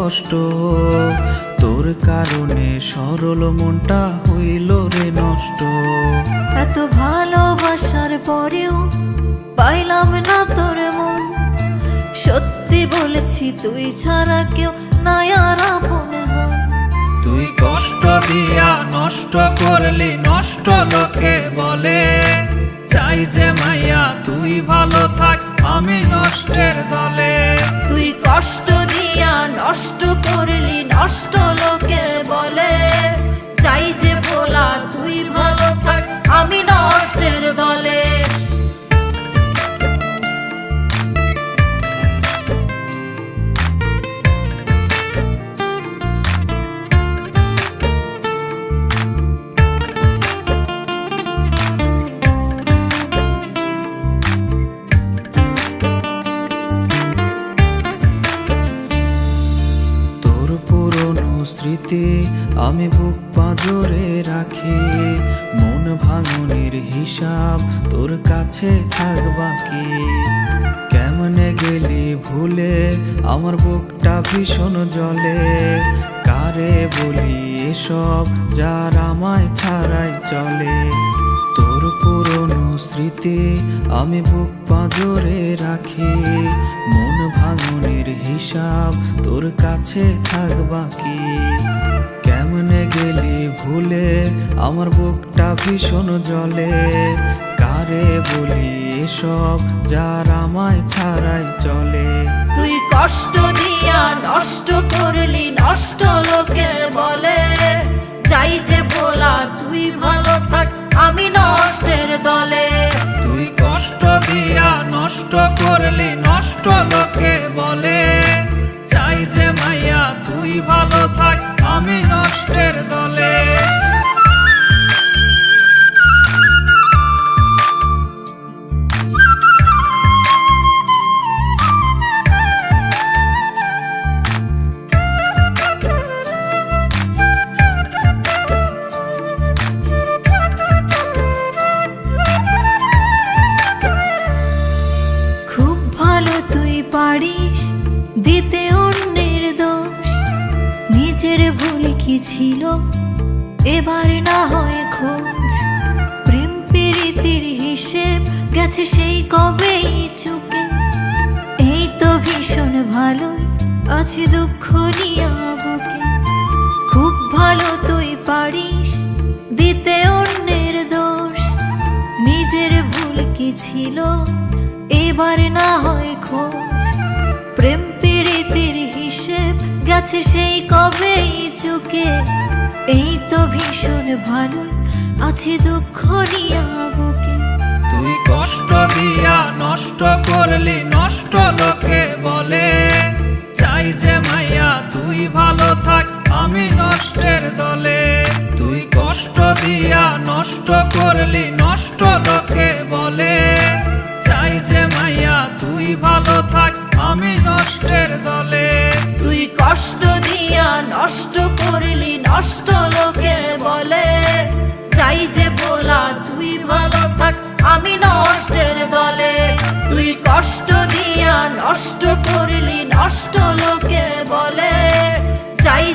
কষ্ট, তোর কারণে সরল মনটা হইল রে নষ্ট। এত ভালোবাসার পরেও পাইলাম না তোর মন, সত্যি বলেছি তুই ছাড়া কেউ নাই আর আপনজন। তুই কষ্ট দিয়া নষ্ট করলি, নষ্ট লোকে বলে। চাই যে মাইয়া তুই ভালো থাক, আমি নষ্টের দলে। তুই কষ্ট দিয়া নষ্ট করলি, নষ্ট লোকে বলে। চাই যে বলা তুই ভালো থাক, আমি নষ্টের দলে। স্মৃতি আমি বুক পাঁজরে রাখি, মন ভাঙনের হিসাব তোর কাছে থাক বাকি। কেমনে গেলি ভুলে আমার বুকটা ভীষণ জ্বলে, কারে বলি এসব যার আমায় ছাড়াই চলে। তোর পুরনো স্মৃতি আমি বুক পাঁজরে রাখি, মন ভাঙনের হিসাব তোর কাছে থাক বাকি। কেমনে গেলি ভুলে আমার বুকটা ভীষণ জ্বলে, কারে বলি এসব যার আমায় ছাড়াই চলে। তুই কষ্ট দিয়া নষ্ট করলি, নষ্ট লোকে বলে। চাই যে বলা তুই ভালো থাক, আমি নষ্টের দলে। তুই কষ্ট দিয়া নষ্ট করলি, নষ্ট লোকে বলে। চাই যে মাইয়া তুই ভালো থাক, আমি নষ্টের দলে। পারিস দিতে অন্যের দোষ, নিজের ভুল কি ছিল এবার না হয় খোঁজ। প্রেম প্রীতির হিসেব গেছে সেই কবেই চুকে, এই তো ভীষণ ভালোই আছে দুঃখ নিয়া বুকে। খুব ভালো তুই পারিস দিতে অন্যের দোষ, নিজের ভুল কি ছিল এবার না হয় খোঁজ। প্রেম প্রীতির হিসেব গেছে সেই কবেই চুকে, এই তো ভীষণ ভালো আছে দুঃখ নিয়া বুকে। তুই কষ্ট দিয়া নষ্ট করলি, নষ্ট লোকে বলে। চাই যে মাইয়া তুই ভালো থাক, আমি নষ্টের দলে। তুই কষ্ট দিয়া নষ্ট করলি, নষ্ট লোকে বলে। চাই যে মাইয়া তুই ভালো থাক, আমি নষ্টের দলে। তুই কষ্ট দিয়া নষ্ট করলি, নষ্ট লোকে বলে। চাই যে বলা তুই ভালো থাক, আমি নষ্টের দলে। তুই কষ্ট দিয়া নষ্ট করলি, নষ্ট লোকে বলে। চাই